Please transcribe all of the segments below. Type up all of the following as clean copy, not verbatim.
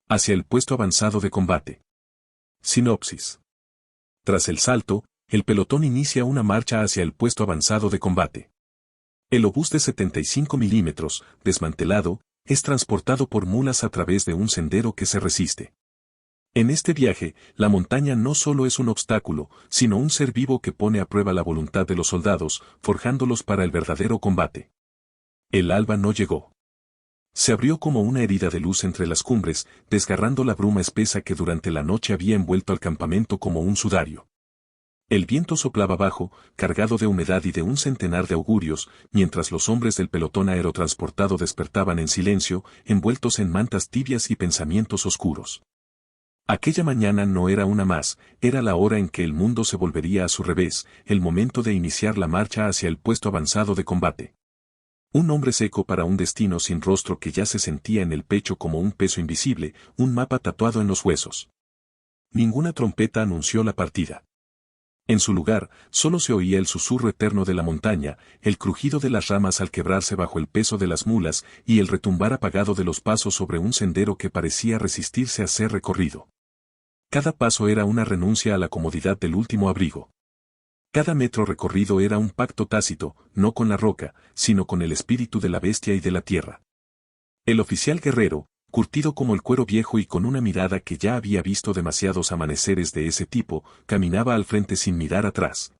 Hacia el puesto avanzado de combate. Sinopsis. Tras el salto, el pelotón inicia una marcha hacia el puesto avanzado de combate. El obús de 75 milímetros, desmantelado, es transportado por mulas a través de un sendero que se resiste. En este viaje, la montaña no solo es un obstáculo, sino un ser vivo que pone a prueba la voluntad de los soldados, forjándolos para el verdadero combate. El alba no llegó. Se abrió como una herida de luz entre las cumbres, desgarrando la bruma espesa que durante la noche había envuelto al campamento como un sudario. El viento soplaba bajo, cargado de humedad y de un centenar de augurios, mientras los hombres del pelotón aerotransportado despertaban en silencio, envueltos en mantas tibias y pensamientos oscuros. Aquella mañana no era una más, era la hora en que el mundo se volvería a su revés, el momento de iniciar la marcha hacia el puesto avanzado de combate. Un hombre seco para un destino sin rostro que ya se sentía en el pecho como un peso invisible, un mapa tatuado en los huesos. Ninguna trompeta anunció la partida. En su lugar, solo se oía el susurro eterno de la montaña, el crujido de las ramas al quebrarse bajo el peso de las mulas y el retumbar apagado de los pasos sobre un sendero que parecía resistirse a ser recorrido. Cada paso era una renuncia a la comodidad del último abrigo. Cada metro recorrido era un pacto tácito, no con la roca, sino con el espíritu de la bestia y de la tierra. El oficial guerrero, curtido como el cuero viejo y con una mirada que ya había visto demasiados amaneceres de ese tipo, caminaba al frente sin mirar atrás.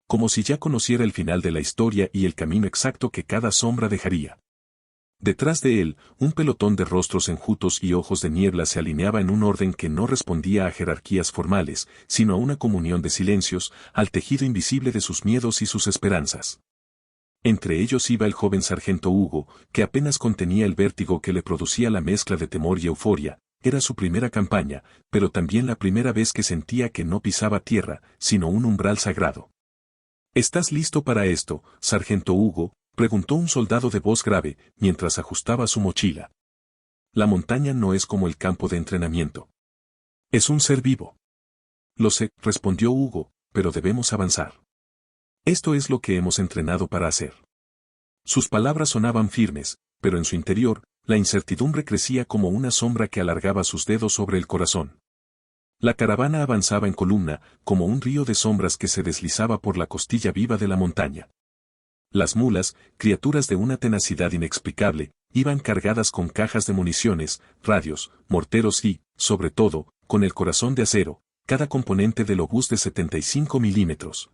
Como si ya conociera el final de la historia y el camino exacto que cada sombra dejaría. Detrás de él, un pelotón de rostros enjutos y ojos de niebla se alineaba en un orden que no respondía a jerarquías formales, sino a una comunión de silencios, al tejido invisible de sus miedos y sus esperanzas. Entre ellos iba el joven sargento Hugo, que apenas contenía el vértigo que le producía la mezcla de temor y euforia. Era su primera campaña, pero también la primera vez que sentía que no pisaba tierra, sino un umbral sagrado. ¿Estás listo para esto, sargento Hugo?, preguntó un soldado de voz grave, mientras ajustaba su mochila. La montaña no es como el campo de entrenamiento. Es un ser vivo. Lo sé, respondió Hugo, pero debemos avanzar. Esto es lo que hemos entrenado para hacer. Sus palabras sonaban firmes, pero en su interior, la incertidumbre crecía como una sombra que alargaba sus dedos sobre el corazón. La caravana avanzaba en columna, como un río de sombras que se deslizaba por la costilla viva de la montaña. Las mulas, criaturas de una tenacidad inexplicable, iban cargadas con cajas de municiones, radios, morteros y, sobre todo, con el corazón de acero, cada componente del obús de 75 milímetros.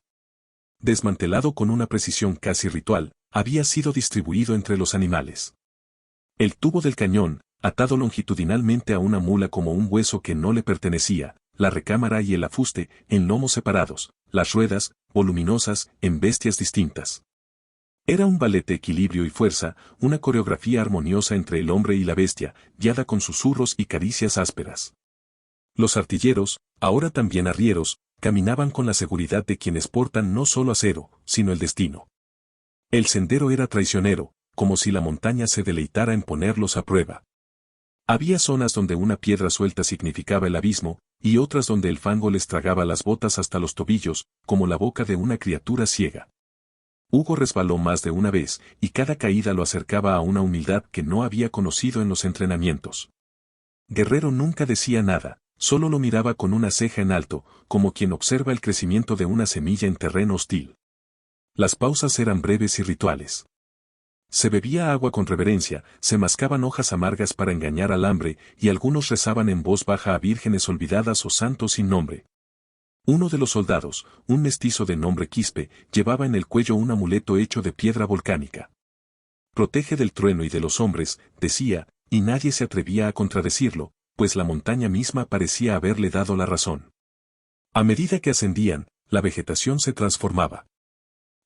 Desmantelado con una precisión casi ritual, había sido distribuido entre los animales. El tubo del cañón, atado longitudinalmente a una mula como un hueso que no le pertenecía, la recámara y el afuste, en lomos separados, las ruedas, voluminosas, en bestias distintas. Era un ballet de equilibrio y fuerza, una coreografía armoniosa entre el hombre y la bestia, guiada con susurros y caricias ásperas. Los artilleros, ahora también arrieros, caminaban con la seguridad de quienes portan no solo acero, sino el destino. El sendero era traicionero, como si la montaña se deleitara en ponerlos a prueba. Había zonas donde una piedra suelta significaba el abismo, y otras donde el fango les tragaba las botas hasta los tobillos, como la boca de una criatura ciega. Hugo resbaló más de una vez, y cada caída lo acercaba a una humildad que no había conocido en los entrenamientos. Guerrero nunca decía nada, solo lo miraba con una ceja en alto, como quien observa el crecimiento de una semilla en terreno hostil. Las pausas eran breves y rituales. Se bebía agua con reverencia, se mascaban hojas amargas para engañar al hambre, y algunos rezaban en voz baja a vírgenes olvidadas o santos sin nombre. Uno de los soldados, un mestizo de nombre Quispe, llevaba en el cuello un amuleto hecho de piedra volcánica. Protege del trueno y de los hombres, decía, y nadie se atrevía a contradecirlo, pues la montaña misma parecía haberle dado la razón. A medida que ascendían, la vegetación se transformaba.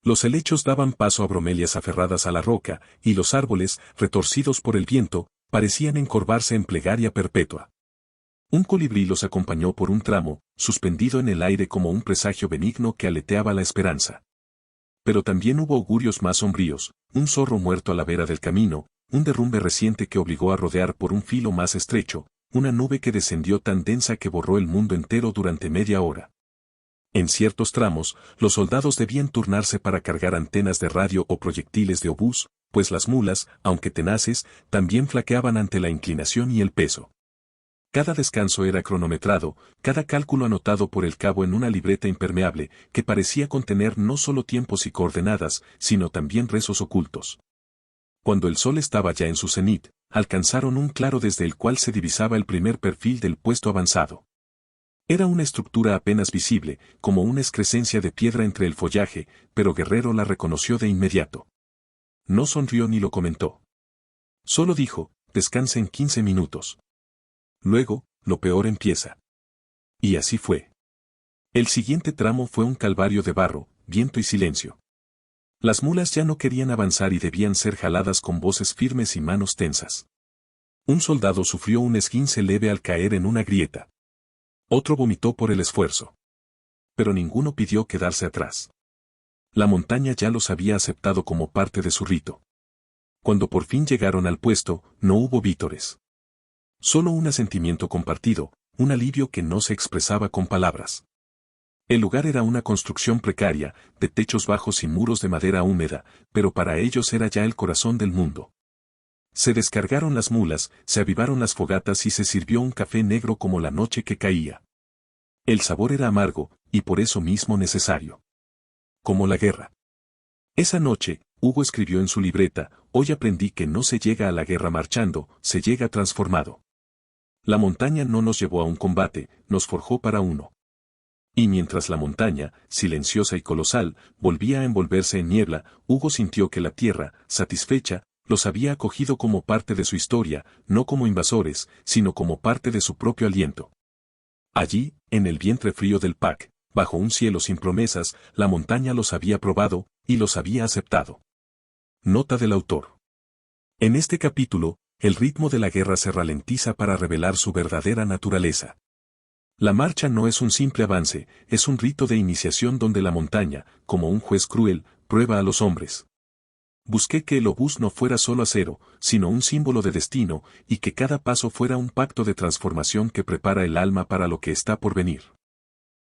Los helechos daban paso a bromelias aferradas a la roca, y los árboles, retorcidos por el viento, parecían encorvarse en plegaria perpetua. Un colibrí los acompañó por un tramo, suspendido en el aire como un presagio benigno que aleteaba la esperanza. Pero también hubo augurios más sombríos, un zorro muerto a la vera del camino, un derrumbe reciente que obligó a rodear por un filo más estrecho, una nube que descendió tan densa que borró el mundo entero durante media hora. En ciertos tramos, los soldados debían turnarse para cargar antenas de radio o proyectiles de obús, pues las mulas, aunque tenaces, también flaqueaban ante la inclinación y el peso. Cada descanso era cronometrado, cada cálculo anotado por el cabo en una libreta impermeable, que parecía contener no solo tiempos y coordenadas, sino también rezos ocultos. Cuando el sol estaba ya en su cenit, alcanzaron un claro desde el cual se divisaba el primer perfil del puesto avanzado. Era una estructura apenas visible, como una excrescencia de piedra entre el follaje, pero Guerrero la reconoció de inmediato. No sonrió ni lo comentó. Solo dijo, descansen 15 minutos. Luego, lo peor empieza. Y así fue. El siguiente tramo fue un calvario de barro, viento y silencio. Las mulas ya no querían avanzar y debían ser jaladas con voces firmes y manos tensas. Un soldado sufrió un esguince leve al caer en una grieta. Otro vomitó por el esfuerzo. Pero ninguno pidió quedarse atrás. La montaña ya los había aceptado como parte de su rito. Cuando por fin llegaron al puesto, no hubo vítores. Solo un asentimiento compartido, un alivio que no se expresaba con palabras. El lugar era una construcción precaria, de techos bajos y muros de madera húmeda, pero para ellos era ya el corazón del mundo. Se descargaron las mulas, se avivaron las fogatas y se sirvió un café negro como la noche que caía. El sabor era amargo, y por eso mismo necesario. Como la guerra. Esa noche, Hugo escribió en su libreta, hoy aprendí que no se llega a la guerra marchando, se llega transformado. La montaña no nos llevó a un combate, nos forjó para uno. Y mientras la montaña, silenciosa y colosal, volvía a envolverse en niebla, Hugo sintió que la tierra, satisfecha, los había acogido como parte de su historia, no como invasores, sino como parte de su propio aliento. Allí, en el vientre frío del Pac, bajo un cielo sin promesas, la montaña los había probado, y los había aceptado. Nota del autor. En este capítulo, el ritmo de la guerra se ralentiza para revelar su verdadera naturaleza. La marcha no es un simple avance, es un rito de iniciación donde la montaña, como un juez cruel, prueba a los hombres. Busqué que el obús no fuera solo acero, sino un símbolo de destino, y que cada paso fuera un pacto de transformación que prepara el alma para lo que está por venir.